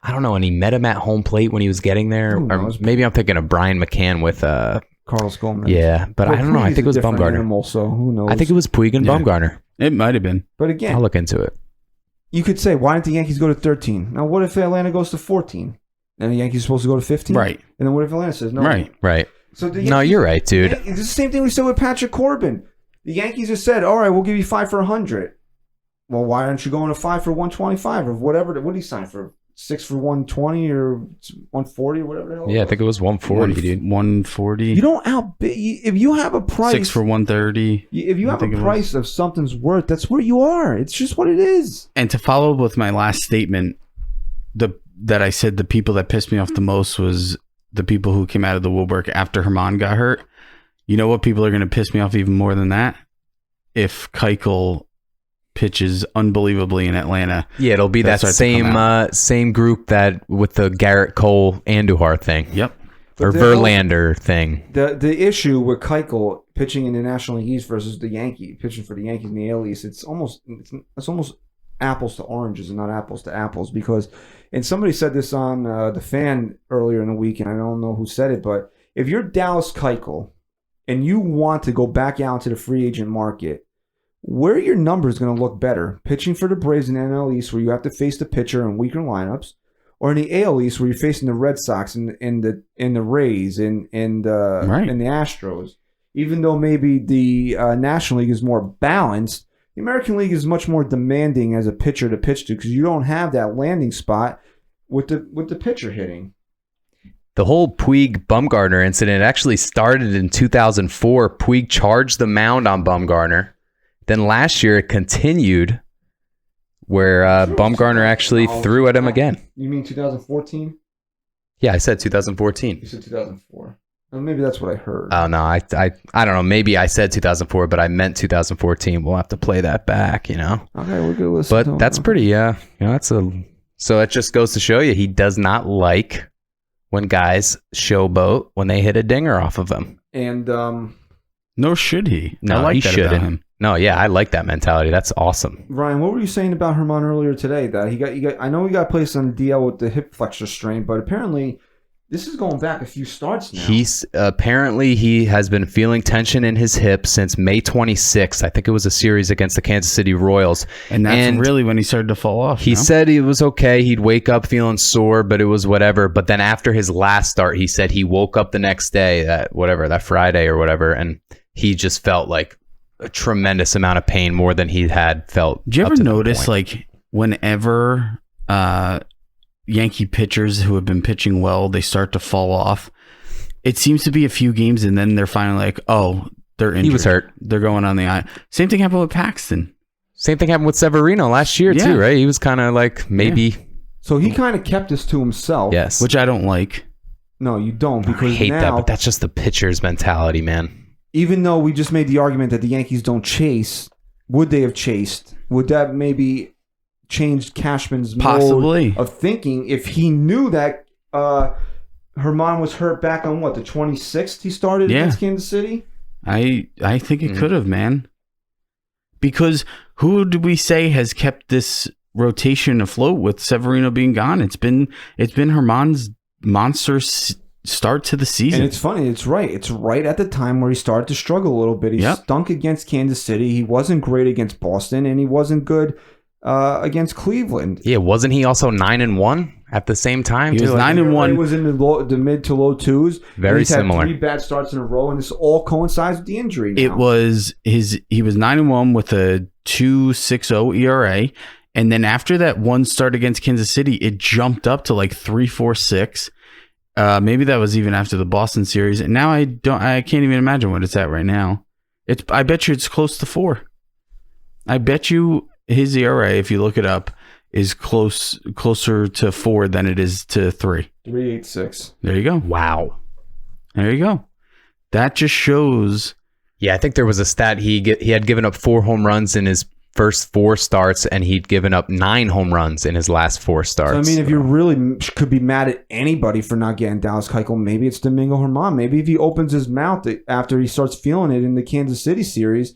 I don't know, and he met him at home plate when he was getting there. Or maybe I'm thinking of Brian McCann with Carlos Gomez. Yeah, but I don't know. I think it was Bumgarner. Animal, so who knows? I think it was Puig and Bumgarner. It might have been. But again, I'll look into it. You could say, why didn't the Yankees go to 13? Now, what if Atlanta goes to 14? And the Yankees are supposed to go to 15? Right. And then what if Atlanta says no? Right. So no, you're right, dude. It's the same thing we said with Patrick Corbin. The Yankees have said, all right, we'll give you 5 for 100. Well, why aren't you going to 5 for 125 or whatever? What did he sign for? 6 for 120 or 140 or whatever the hell? Yeah, I think it was 140, dude. 140. You don't outbid. If you have a price. 6 for 130. If you have a price of something's worth, that's where you are. It's just what it is. And to follow up with my last statement, that I said the people that pissed me off the most was the people who came out of the woodwork after Herman got hurt. You know what people are going to piss me off even more than that? If Keuchel pitches unbelievably in Atlanta. Yeah, it'll be that same group that with the Garrett Cole Andujar thing. Yep. Or Verlander thing. The issue with Keuchel pitching in the National League East versus the Yankee pitching for the Yankees in the AL East, it's almost apples to oranges and not apples to apples, because, and somebody said this on The Fan earlier in the week, and I don't know who said it, but if you're Dallas Keuchel and you want to go back out to the free agent market, where are your numbers going to look better? Pitching for the Braves in the NL East, where you have to face the pitcher in weaker lineups, or in the AL East, where you're facing the Red Sox and the Rays and the Astros? Even though maybe the National League is more balanced, the American League is much more demanding as a pitcher to pitch to, because you don't have that landing spot with the pitcher hitting. The whole Puig Bumgarner incident actually started in 2004. Puig charged the mound on Bumgarner. Then last year it continued, where Bumgarner actually threw at him again. You mean 2014? Yeah, I said 2014. You said 2004. Well, maybe that's what I heard. Oh, no, I don't know. Maybe I said 2004, but I meant 2014. We'll have to play that back, Okay, we'll go listen. But that's pretty, so it just goes to show you he does not like when guys showboat when they hit a dinger off of him. And nor should he. No, I like he that shouldn't. about him. No, yeah, I like that mentality. That's awesome. Ryan, what were you saying about Herman earlier today? That he got I know he got placed on the DL with the hip flexor strain, but apparently this is going back a few starts now. He has been feeling tension in his hip since May 26th. I think it was a series against the Kansas City Royals. And that's really when he started to fall off. He said it was okay. He'd wake up feeling sore, but it was whatever. But then after his last start, he said he woke up the next day, that Friday or whatever, and he just felt like a tremendous amount of pain, more than he had felt. Did you ever notice, like, whenever Yankee pitchers who have been pitching well, they start to fall off? It seems to be a few games, and then they're finally like, oh, they're injured. He was hurt. They're going on the eye. Same thing happened with Paxton. Same thing happened with Severino last year, too, right? He was kind of like, maybe... Yeah. So he kind of kept this to himself. Yes. Which I don't like. No, you don't, because I hate now, that, but that's just the pitcher's mentality, man. Even though we just made the argument that the Yankees don't chase, would they have chased? Would that maybe changed Cashman's mode of thinking if he knew that Herman was hurt back on the 26th he started against Kansas City? I think it could have, man. Because who did we say has kept this rotation afloat with Severino being gone? It's been Herman's monster start to the season. And it's funny, it's right at the time where he started to struggle a little bit. He stunk against Kansas City. He wasn't great against Boston, and he wasn't good against Cleveland. Yeah, wasn't he also 9-1 at the same time? He was 9-1. He was in the mid to low twos. Very similar. Had 3 bad starts in a row, and this all coincides with the injury now. He was 9-1 with a 2.60 ERA, and then after that one start against Kansas City, it jumped up to like 3.46. Maybe that was even after the Boston series, and now I can't even imagine what it's at right now. I bet you it's close to 4. I bet you his ERA, if you look it up, is closer to 4 than it is to 3. 3.86. There you go. Wow. There you go. That just shows. Yeah, I think there was a stat he had given up 4 home runs in his first 4 starts, and he'd given up 9 home runs in his last 4 starts. So, I mean, if you really could be mad at anybody for not getting Dallas Keuchel, maybe it's Domingo Germán. Maybe if he opens his mouth after he starts feeling it in the Kansas City series,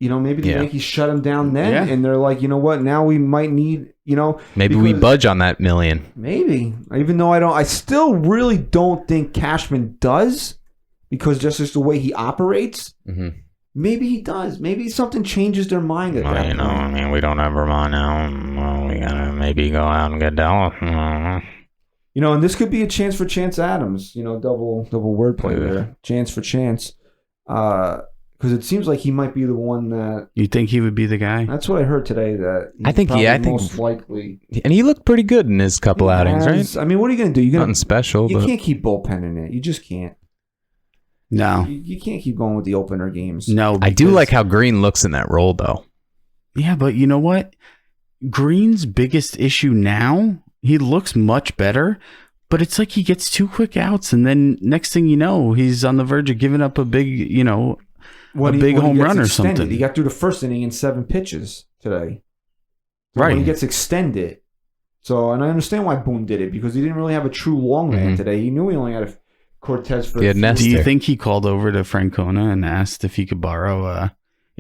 maybe the Yankees shut him down then, and they're like, you know what, now we might need, maybe we budge on that $1 million. Maybe, even though I still really don't think Cashman does, because just the way he operates. Mm-hmm. Maybe he does. Maybe something changes their mind at that point. I mean, we don't have Vermont now. Well, we gotta maybe go out and get Dallas. And this could be a chance for Chance Adams. Double wordplay there. Chance for Chance. Because it seems like he might be the one that... You think he would be the guy? That's what I heard today. That I think most likely. And he looked pretty good in his couple outings, right? I mean, what are you going to do? Nothing special. You can't keep bullpenning it. You just can't. No. You can't keep going with the opener games. No. I do like how Green looks in that role, though. Yeah, but you know what? Green's biggest issue now, he looks much better, but it's like he gets 2 quick outs, and then next thing you know, he's on the verge of giving up a big, big home run or something. He got through the first inning in 7 pitches today. Right. When he gets extended. So, and I understand why Boone did it, because he didn't really have a true long man today. He knew he only had a Cortez for Do you think he called over to Francona and asked if he could borrow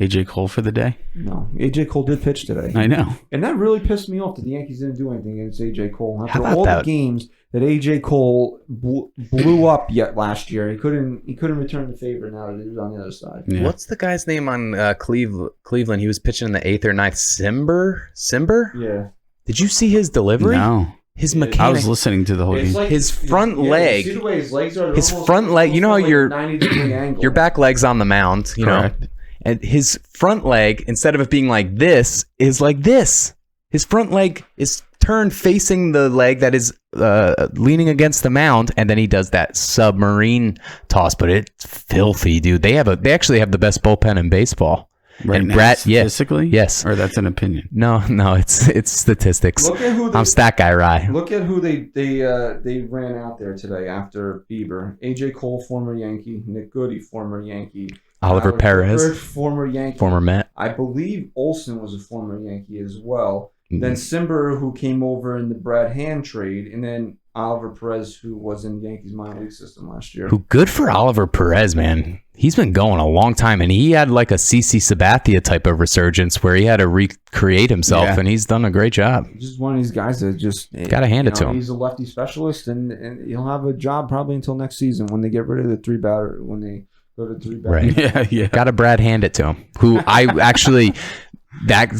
AJ Cole for the day? No. AJ Cole did pitch today. I know. And that really pissed me off that the Yankees didn't do anything against AJ Cole. How After about all that? the games that AJ Cole blew up yet last year, he couldn't return the favor now that he was on the other side. Yeah. What's the guy's name on Cleveland? He was pitching in the 8th or 9th. Simber? Yeah. Did you see his delivery? No. His mechanic. I was listening to the whole game. Like, his front leg. See the way his legs are? His front leg. You know how your 90-degree angle. Your back leg's on the mound. Correct. Know, and his front leg, instead of it being like this, is like this. His front leg is turned facing the leg that is leaning against the mound, and then he does that submarine toss. But it's filthy, dude. They actually have the best bullpen in baseball. Right and now, Brett, statistically? Yes. Or that's an opinion? No, it's statistics. Look at who I'm stat guy, Rye. Look at who they ran out there today after Bieber. AJ Cole, former Yankee. Nick Goody, former Yankee. Oliver Perez, Bird, former Yankee. Former Met. I believe Olsen was a former Yankee as well. Then Simber, who came over in the Brad Hand trade, and then Oliver Perez, who was in Yankees minor league system last year. Who good for Oliver Perez, man. He's been going a long time, and he had like a CC Sabathia type of resurgence where he had to recreate himself, and he's done a great job. He's just one of these guys that just gotta hand it to him. He's a lefty specialist, and he'll have a job probably until next season when they get rid of the three batter. When they go to three batter, right? Yeah. Got to Brad hand it to him. Who I actually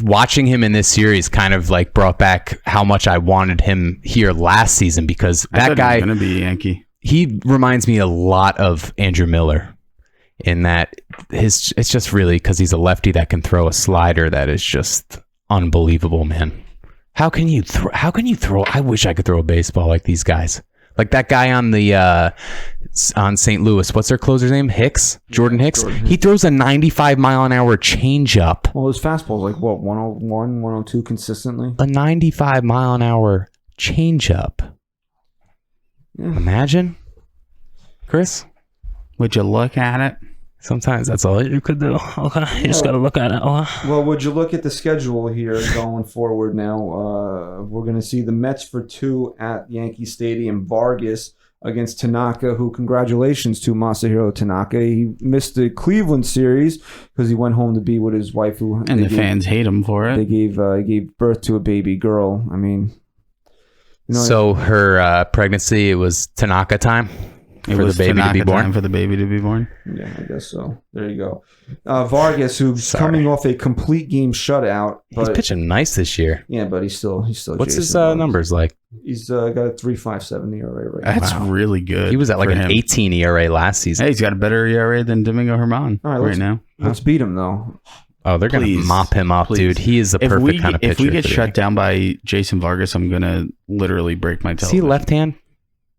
watching him in this series kind of like brought back how much I wanted him here last season, because that guy going to be a Yankee. He reminds me a lot of Andrew Miller. In that it's just really because he's a lefty that can throw a slider that is just unbelievable, man. How can you throw? I wish I could throw a baseball like these guys. Like that guy on the on St. Louis. What's their closer's name? Hicks? Jordan Hicks? He throws a 95-mile-an-hour changeup. Well, his fastball's like, what, 101, 102 consistently? A 95-mile-an-hour changeup. Yeah. Imagine. Chris? Would you look at it? Sometimes that's all you could do. Okay, you just got to look at it. Well, would you look at the schedule here going forward now? We're going to see the Mets for 2 at Yankee Stadium. Vargas against Tanaka, who, congratulations to Masahiro Tanaka. He missed the Cleveland series because he went home to be with his wife. And the fans hate him for it. They gave birth to a baby girl. I mean... so her pregnancy, it was Tanaka time? It was the baby to be born. Time for the baby to be born. Yeah, I guess so. There you go. Vargas, who's coming off a complete game shutout. He's pitching nice this year. Yeah, but he's still. What's Jason his Vargas. Numbers like? He's got a 3.57 ERA right now. That's really good. He was at like an 18 ERA last season. Hey, he's got a better ERA than Domingo Germán right now. Let's beat him though. Oh, they're going to mop him up, dude. He is the perfect kind of pitcher. If we get shut down by Jason Vargas, I'm going to literally break my television. Is he left hand?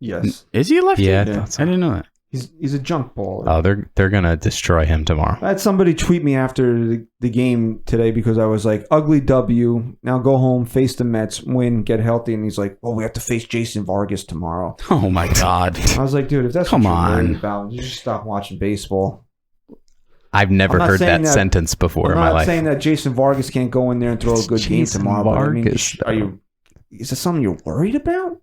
Yes. Is he a lefty? Yeah, I didn't know that. He's a junk baller. Oh, they're gonna destroy him tomorrow. I had somebody tweet me after the game today because I was like, ugly W. Now go home, face the Mets, win, get healthy. And he's like, well, we have to face Jason Vargas tomorrow. Oh my God. I was like, dude, if that's what you're worried about, you just stop watching baseball. I've never heard that sentence before in my life. I'm not saying that Jason Vargas can't go in there and throw a good game tomorrow. Vargas, but I mean, is this something you're worried about?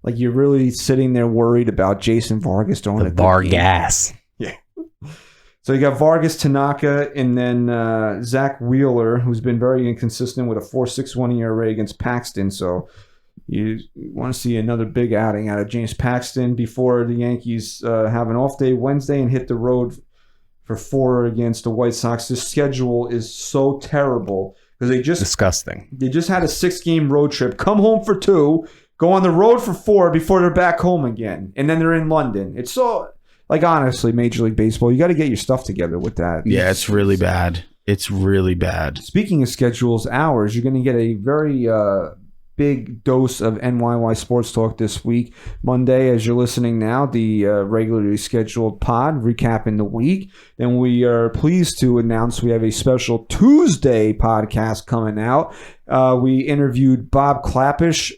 Like, you're really sitting there worried about Jason Vargas throwing a good Vargas. Yeah. So you got Vargas, Tanaka, and then Zach Wheeler, who's been very inconsistent with a 4.61 ERA against Paxton. So you want to see another big outing out of James Paxton before the Yankees have an off day Wednesday and hit the road for 4 against the White Sox. This schedule is so terrible because disgusting. They just had a 6-game road trip, come home for 2. Go on the road for 4 before they're back home again. And then they're in London. It's so, like, honestly, Major League Baseball, you got to get your stuff together with that. Yeah, it's really bad. It's really bad. Speaking of schedules, hours, you're going to get a very big dose of NYY Sports Talk this week. Monday, as you're listening now, the regularly scheduled pod recapping the week. Then we are pleased to announce we have a special Tuesday podcast coming out. We interviewed Bob Klapisch,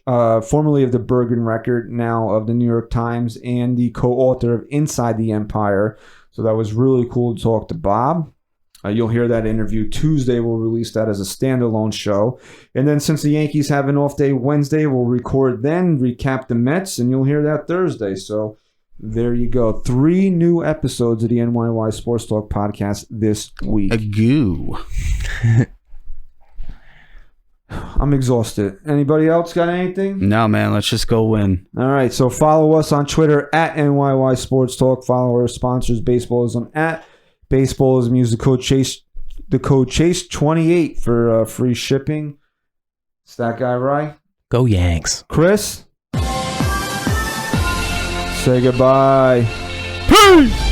formerly of the Bergen Record, now of the New York Times, and the co-author of Inside the Empire. So that was really cool to talk to Bob. You'll hear that interview Tuesday. We'll release that as a standalone show. And then since the Yankees have an off day Wednesday, we'll record then, recap the Mets, and you'll hear that Thursday. So there you go. 3 new episodes of the NYY Sports Talk podcast this week. A goo. I'm exhausted. Anybody else got anything? No, man. Let's just go win. All right. So follow us on Twitter at NYY Sports Talk. Follow our sponsors, Baseballism at Baseballism. Use the code Chase28 for free shipping. It's that guy, right? Go Yanks. Chris? Say goodbye. Peace!